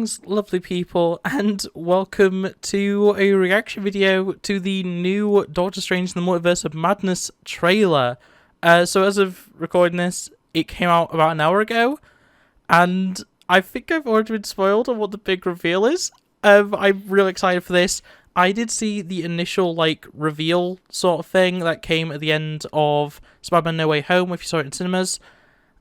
Greetings, lovely people, and welcome to a reaction video to the new Doctor Strange in the Multiverse of Madness trailer. So as of recording this, it came out about an hour ago, and I think I've already been spoiled on what the big reveal is. I'm really excited for this. I did see the initial, reveal sort of thing that came at the end of Spider-Man No Way Home, if you saw it in cinemas.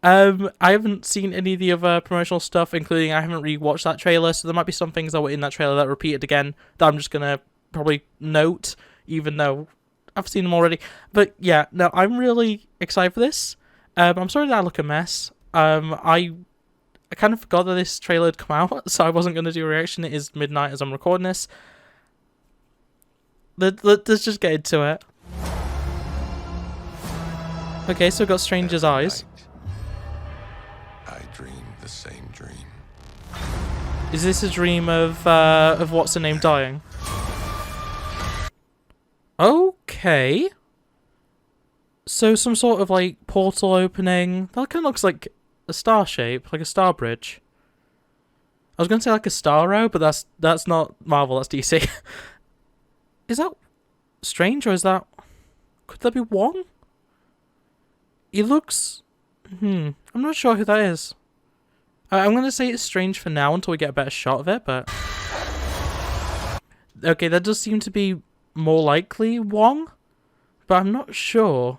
I haven't seen any of the other promotional stuff, including I haven't rewatched that trailer, so there might be some things that were in that trailer that are repeated again that I'm just gonna probably note, even though I've seen them already. But yeah, no, I'm really excited for this. I'm sorry that I look a mess. I kind of forgot that this trailer had come out, so I wasn't gonna do a reaction. It is midnight as I'm recording this. Let's just get into it. Okay, so we've got Stranger's eyes. I dreamed the same dream. Is this a dream of what's her name dying? Okay. So some sort of portal opening. That kind of looks like a star shape, like a star bridge. I was gonna say like a star row, but that's not Marvel, that's DC. Is that Strange or is that... Could that be Wong? He looks... I'm not sure who that is. I'm going to say it's Strange for now until we get a better shot of it, but... Okay, that does seem to be more likely Wong, but I'm not sure.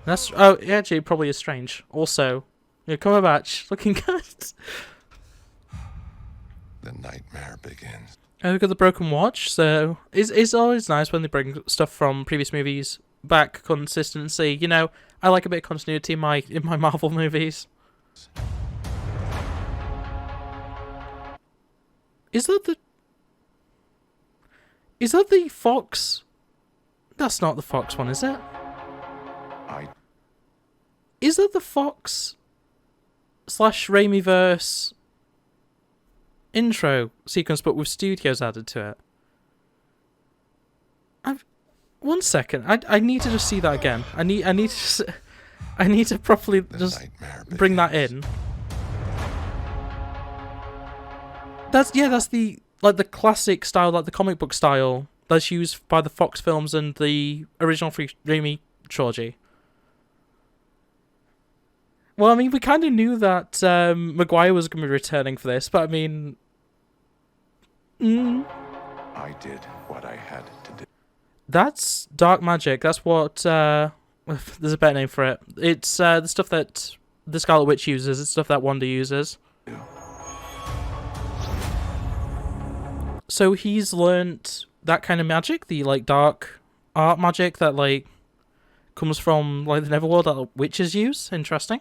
That's... Oh, actually, it probably is Strange. Also, Cumberbatch, looking good. The nightmare begins. We've got the broken watch, so it's always nice when they bring stuff from previous movies back. Consistency, I like a bit of continuity in my Marvel movies. Is that the Fox? That's not the Fox one, is it? Is that the Fox / Raimiverse intro sequence, but with studios added to it? One second, I need to just see that again. I need to properly just bring that in. That's the the classic style, like the comic book style that's used by the Fox films and the original Raimi trilogy. Well, I mean, we kind of knew that Maguire was going to be returning for this, but I mean... I did what I had to do. That's dark magic. That's what... there's a better name for it. It's the stuff that the Scarlet Witch uses. It's stuff that Wanda uses. So he's learnt that kind of magic, the dark art magic that comes from the Neverworld that witches use. Interesting.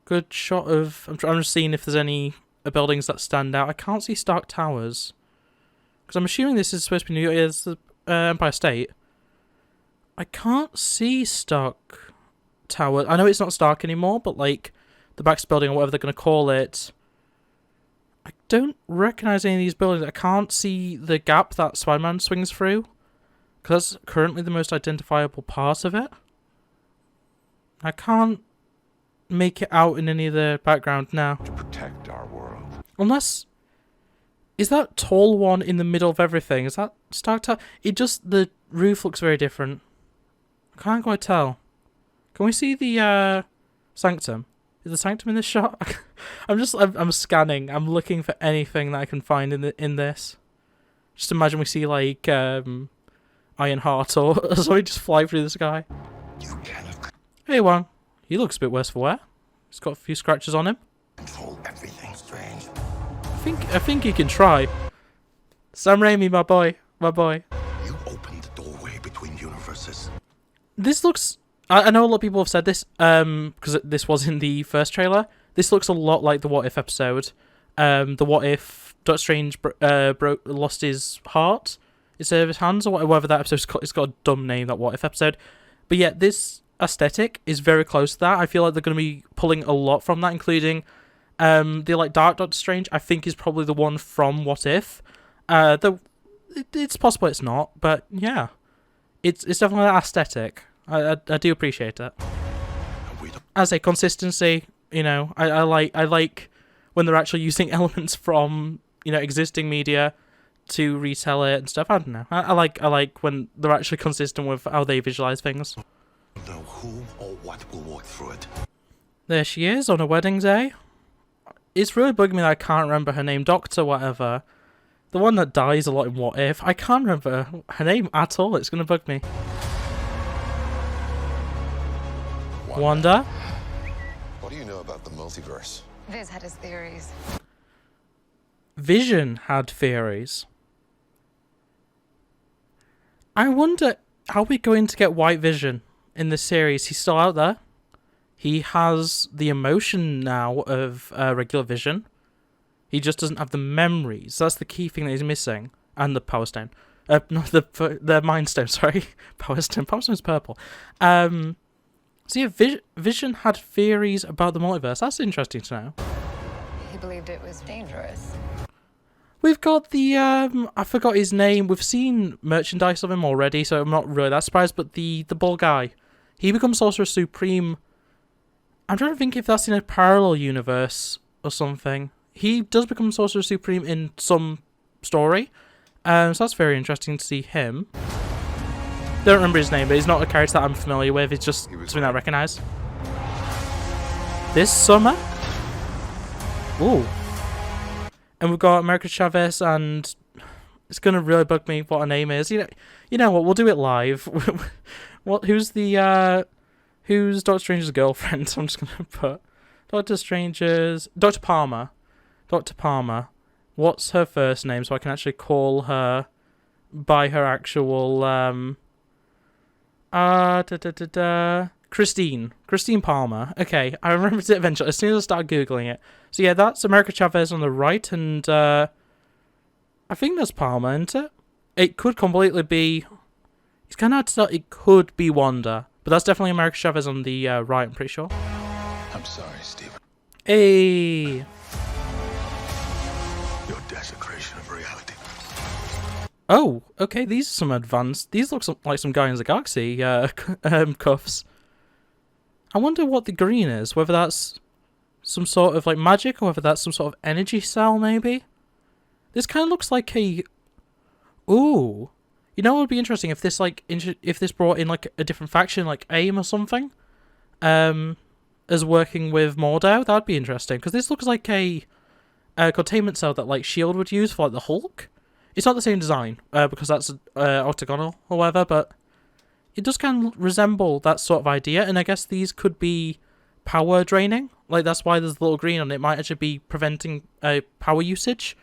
Good shot of... I'm just seeing if there's any buildings that stand out. I can't see Stark Towers. Because I'm assuming this is supposed to be New York. Yeah, it's the Empire State. I can't see Stark Tower. I know it's not Stark anymore, but the Baxter Building or whatever they're going to call it. I don't recognise any of these buildings. I can't see the gap that Spider-Man swings through, because that's currently the most identifiable part of it. I can't make it out in any of the background now. To protect our world. Unless... Is that tall one in the middle of everything? Is that Stark Tower? The roof looks very different. I can't quite tell. Can we see the sanctum? Is the sanctum in this shot? I'm scanning. I'm looking for anything that I can find in this. Just imagine we see Iron Heart or something just fly through the sky. You cannot Hey Wang, he looks a bit worse for wear. He's got a few scratches on him. control everything, Strange. I think he can try. Sam Raimi, my boy. You opened the doorway between universes. This looks... I know a lot of people have said this, because this was in the first trailer. This looks a lot like the What If episode. The What If Doctor Strange lost his heart instead of his hands, or whatever that episode's got. It's got a dumb name, that What If episode. But yeah, this aesthetic is very close to that. I feel like they're going to be pulling a lot from that, including the Dark Doctor Strange, I think, is probably the one from What If. Though it's possible it's not, but yeah. It's definitely that aesthetic. I do appreciate it. As a consistency, I like when they're actually using elements from, you know, existing media to retell it and stuff. I don't know. I like when they're actually consistent with how they visualize things. Know who or what will walk through it. There she is on her wedding day. It's really bugging me that I can't remember her name. Doctor whatever. The one that dies a lot in What If. I can't remember her name at all. It's going to bug me. Wanda? What do you know about the multiverse? Viz had his theories. Vision had theories. I wonder how we're going to get White Vision in this series. He's still out there. He has the emotion now of regular Vision. He just doesn't have the memories. That's the key thing that he's missing. And the Power Stone. No, the Mind Stone, sorry. Power Stone. Power Stone's purple. So yeah, Vision had theories about the multiverse. That's interesting to know. He believed it was dangerous. We've got the, I forgot his name. We've seen merchandise of him already, so I'm not really that surprised. But the bald guy, he becomes Sorcerer Supreme. I'm trying to think if that's in a parallel universe or something. He does become Sorcerer Supreme in some story. So that's very interesting to see him. Don't remember his name, but he's not a character that I'm familiar with. It's just something that I recognise. This summer? Ooh. And we've got America Chavez, and it's gonna really bug me what her name is. You know what? We'll do it live. Who's Doctor Strange's girlfriend? I'm just gonna put Dr. Palmer. Dr. Palmer. What's her first name so I can actually call her by her actual Christine Palmer. Okay, I remembered it eventually as soon as I started googling it. So yeah, that's America Chavez on the right, and I think that's Palmer, isn't it? It could completely be. It's kind of hard to tell. It could be Wanda, but that's definitely America Chavez on the right. I'm pretty sure. I'm sorry, Stephen. Hey. Your desecration of reality. Oh, okay. These are some advanced. These look like some Guardians of the Galaxy cuffs. I wonder what the green is. Whether that's some sort of like magic, or whether that's some sort of energy cell, maybe. This kind of looks like a. Ooh, you know what would be interesting if this if this brought in like a different faction, like AIM or something, as working with Mordo. That'd be interesting because this looks like a containment cell that like Shield would use for like the Hulk. It's not the same design because that's octagonal or whatever, but it does kind of resemble that sort of idea. And I guess these could be power draining. Like that's why there's the little green on it. It might actually be preventing power usage,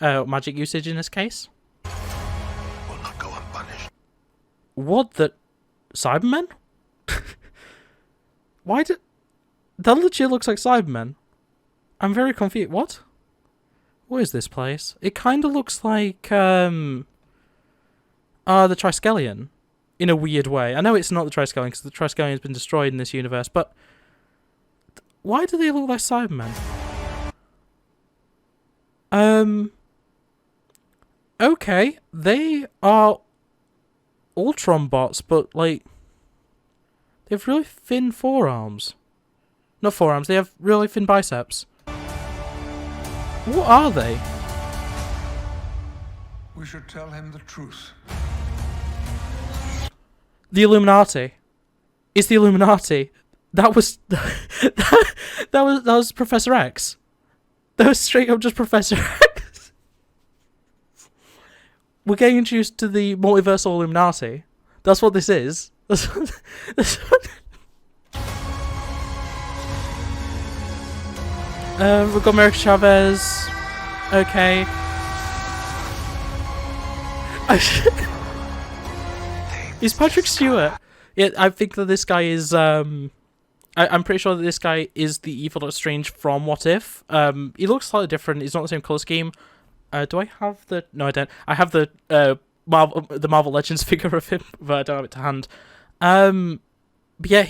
magic usage in this case. Will not go unpunished. What the Cybermen? Why did that legit looks like Cybermen? I'm very confused. What? What is this place? It kind of looks like the Triskelion in a weird way. I know it's not the Triskelion because the Triskelion has been destroyed in this universe, but why do they look like Cybermen? Okay, they are Ultron bots, but like they have really thin forearms. Not forearms, they have really thin biceps. What are they? We should tell him the truth. The Illuminati. It's the Illuminati. That was that was Professor X. That was straight up just Professor X. We're getting introduced to the multiversal Illuminati. That's what this is. That's what we've got America Chavez. Okay. Is Patrick Stewart? Yeah, I think that this guy is. I'm pretty sure that this guy is the evil Doctor Strange from What If. He looks slightly different. He's not the same color scheme. Do I have the? No, I don't. I have the Marvel Legends figure of him, but I don't have it to hand. But yeah,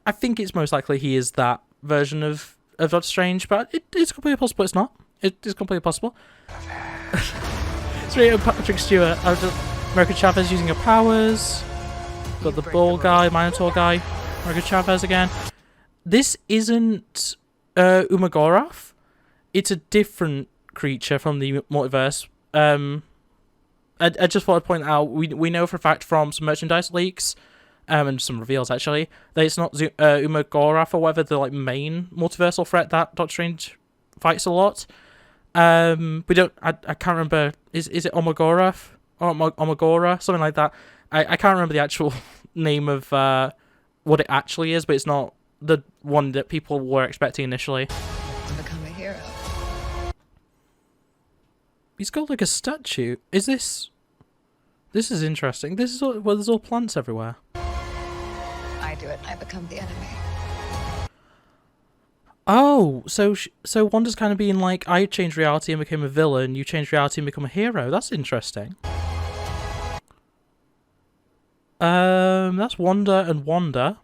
I think it's most likely he is that version of Doctor Strange, but it's completely possible it's not. It is completely possible. Straight up Patrick Stewart. America Chavez using her powers. Got the ball guy, Minotaur guy. America Chavez again. This isn't Umagoroth. it's a different creature from the multiverse. I just want to point out, we know for a fact from some merchandise leaks, and some reveals actually, that it's not Umagorath or whatever, the like main multiversal threat that Doctor Strange fights a lot. We don't. I can't remember. Is it Omogorath or Omagora, something like that? I can't remember the actual name of what it actually is, but it's not the one that people were expecting initially. To become a hero. He's got like a statue. Is this? This is interesting. This is all, well, there's all plants everywhere. I do it, and I become the enemy. Oh, so Wanda's kind of being like, I changed reality and became a villain. You changed reality and become a hero. That's interesting. That's Wanda and Wanda.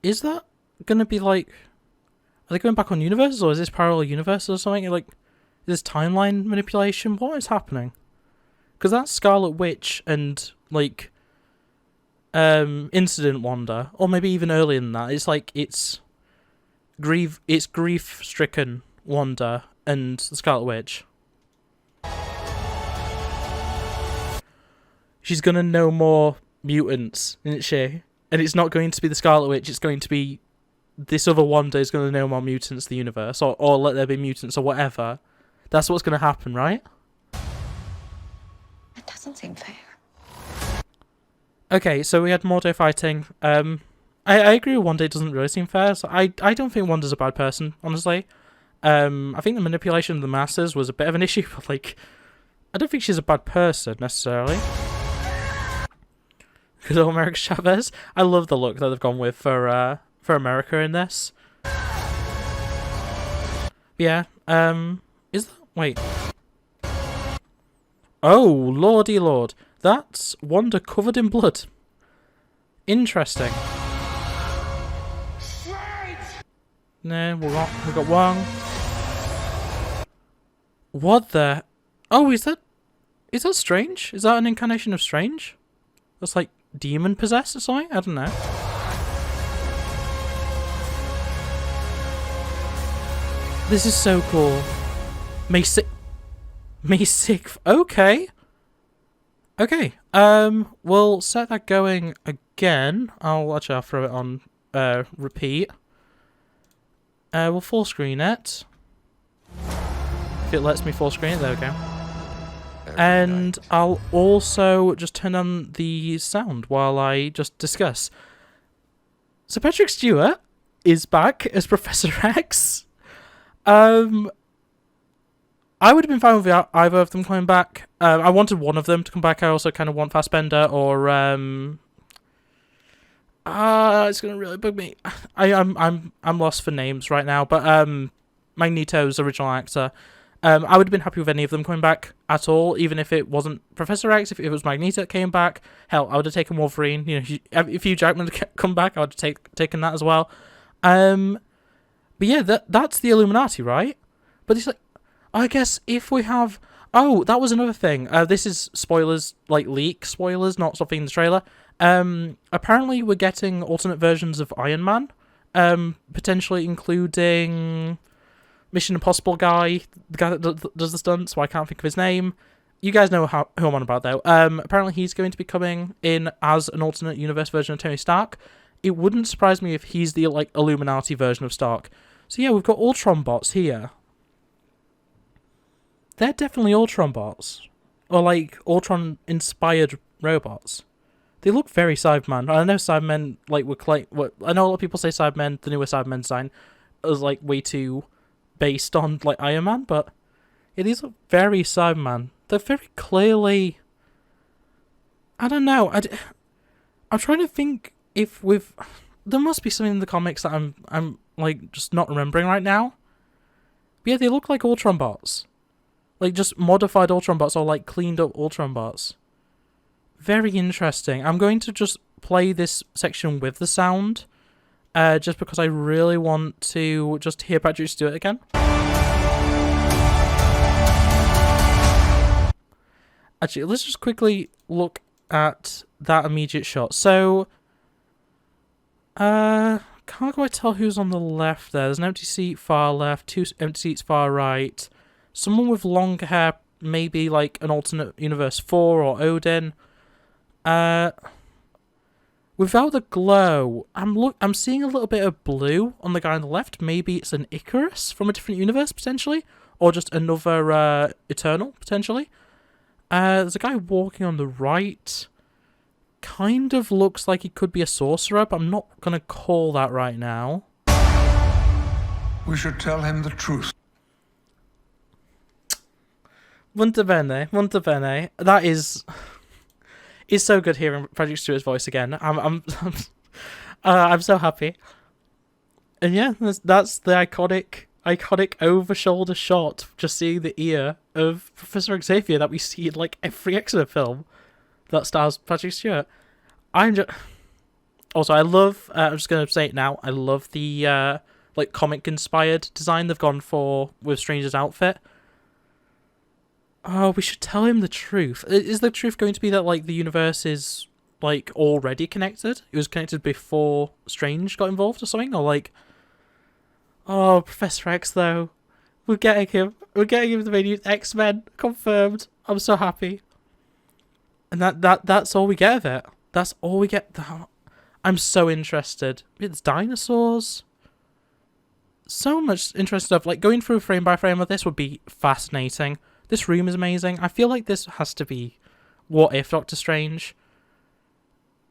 Is that gonna be like? Are they going back on universes, or is this parallel universes or something? Like, is this timeline manipulation? What is happening? Because that's Scarlet Witch and like, Incident Wanda, or maybe even earlier than that. It's like it's grief-stricken Wanda and the Scarlet Witch. She's gonna know more mutants, isn't she? And it's not going to be the Scarlet Witch, it's going to be this other Wanda is going to know more mutants the universe, or let there be mutants, or whatever. That's what's going to happen, right? It doesn't seem fair. Okay, so we had Mordo fighting. I agree with Wanda, it doesn't really seem fair. So I don't think Wanda's a bad person, honestly. I think the manipulation of the masses was a bit of an issue, but like, I don't think she's a bad person, necessarily. Good old America Chavez. I love the look that they've gone with for America in this. Yeah, is that... Wait. Oh, lordy lord. That's Wanda covered in blood. Interesting. No, we got one. What the... Oh, is that Strange? Is that an incarnation of Strange? That's like demon possessed or something? I don't know. This is so cool. May 6th. Okay. Okay. We'll set that going again. I'll throw it on repeat. We'll full screen it. If it lets me full screen it, there we go. And I'll also just turn on the sound while I just discuss. So Patrick Stewart is back as Professor X. I would have been fine with either of them coming back. I wanted one of them to come back. I also kind of want Fassbender or it's gonna really bug me. I'm lost for names right now, but Magneto's original actor. I would have been happy with any of them coming back at all, even if it wasn't Professor X. If it was Magneto that came back, hell, I would have taken Wolverine. You know, if Hugh Jackman had come back, I would have taken that as well. But yeah, that's the Illuminati, right? But it's like, I guess if we have... Oh, that was another thing. This is spoilers, like leak spoilers, not something in the trailer. Apparently we're getting alternate versions of Iron Man, potentially including Mission Impossible guy, the guy that does the stunts, so I can't think of his name. You guys know who I'm on about, though. Apparently he's going to be coming in as an alternate universe version of Tony Stark. It wouldn't surprise me if he's the, like, Illuminati version of Stark. So yeah, we've got Ultron bots here. They're definitely Ultron bots. Or, like, Ultron-inspired robots. They look very Cyberman. I know Cybermen, like, I know a lot of people say Cybermen, the newer Cybermen design, is, like, way too based on, like, Iron Man, but yeah, these look very Cyberman. They're very clearly... I don't know. I'm trying to think if we've... There must be something in the comics that I'm like, just not remembering right now. But yeah, they look like Ultron bots. Like, just modified Ultron bots or, like, cleaned up Ultron bots. Very interesting. I'm going to just play this section with the sound, just because I really want to just hear Patrick Stewart again. Actually, let's just quickly look at that immediate shot. So, can't quite tell who's on the left there. There's an empty seat far left, 2 empty seats far right. Someone with long hair, maybe like an alternate universe 4 or Odin. Without the glow, I'm seeing a little bit of blue on the guy on the left. Maybe it's an Icarus from a different universe, potentially. Or just another Eternal, potentially. There's a guy walking on the right. Kind of looks like he could be a sorcerer, but I'm not going to call that right now. We should tell him the truth. Molto bene, molto bene. That is... It's so good hearing Patrick Stewart's voice again. I'm so happy. And yeah, that's the iconic over-shoulder shot, just seeing the ear of Professor Xavier that we see in like every X-Men film that stars Patrick Stewart. Also, I love. I'm just gonna say it now. I love the like comic-inspired design they've gone for with Strange's outfit. Oh, we should tell him the truth. Is the truth going to be that like the universe is like already connected? It was connected before Strange got involved or something, or like. Oh, Professor X though, we're getting him. We're getting him the new X-Men confirmed. I'm so happy. And that's all we get of it. That's all we get. I'm so interested. It's dinosaurs. So much interesting stuff. Like going through frame by frame of this would be fascinating. This room is amazing. I feel like this has to be What If Doctor Strange.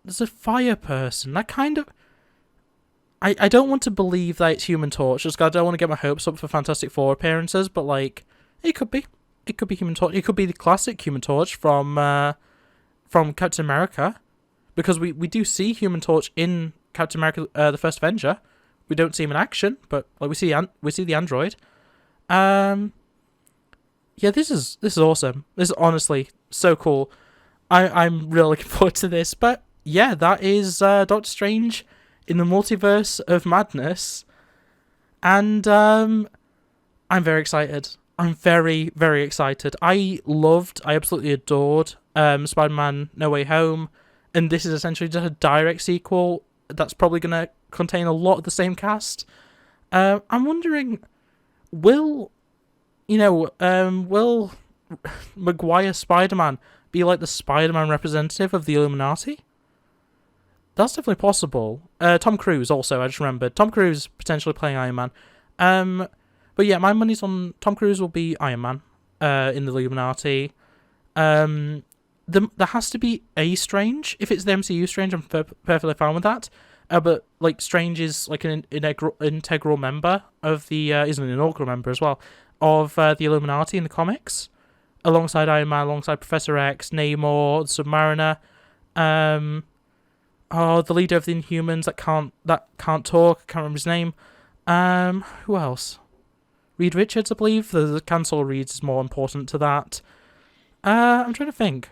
There's a fire person. That kind of... I don't want to believe that it's Human Torch, just 'cause I don't want to get my hopes up for Fantastic Four appearances, but like, it could be. It could be Human Torch. It could be the classic Human Torch from Captain America. Because we do see Human Torch in Captain America, the First Avenger. We don't see him in action, but like we see the android. Yeah, this is awesome. This is honestly so cool. I'm really looking forward to this. But yeah, that is Doctor Strange in the Multiverse of Madness, and I'm very excited. I'm very, very excited. I absolutely adored Spider-Man No Way Home, and this is essentially just a direct sequel that's probably going to contain a lot of the same cast. I'm wondering, will Maguire Spider-Man be like the Spider-Man representative of the Illuminati? That's definitely possible. Tom Cruise also, I just remembered. Tom Cruise potentially playing Iron Man. But yeah, my money's on Tom Cruise will be Iron Man in the Illuminati. There has to be a Strange. If it's the MCU Strange, I'm perfectly fine with that. But like Strange is like an integral member of the... is an inaugural member as well of the Illuminati in the comics. Alongside Iron Man, alongside Professor X, Namor, the Submariner. The leader of the Inhumans that can't talk. I can't remember his name. Who else? Reed Richards, I believe. The Cancel Reeds is more important to that. I'm trying to think.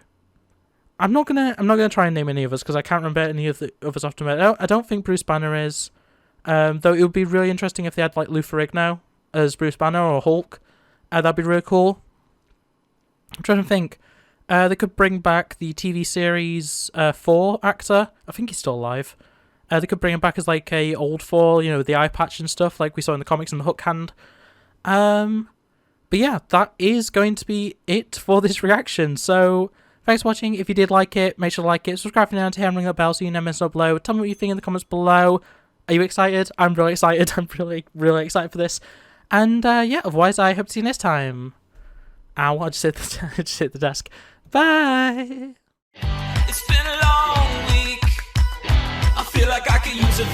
I'm not gonna try and name any of us because I can't remember any of the others off the top. I don't think Bruce Banner is. Though it would be really interesting if they had like Lou Ferrigno as Bruce Banner or Hulk. That'd be really cool. I'm trying to think. They could bring back the TV series 4 actor. I think he's still alive. They could bring him back as like a old 4, with the eye patch and stuff like we saw in the comics and the hook hand. But yeah, that is going to be it for this reaction. So thanks for watching. If you did like it, make sure to like it. Subscribe if you're new to here and ring that bell so you never miss an upload. Tell me what you think in the comments below. Are you excited? I'm really excited. I'm really, really excited for this. And yeah, otherwise I hope to see you next time. Ow, I just hit the desk. Bye! It's been a long week. I feel like I could use a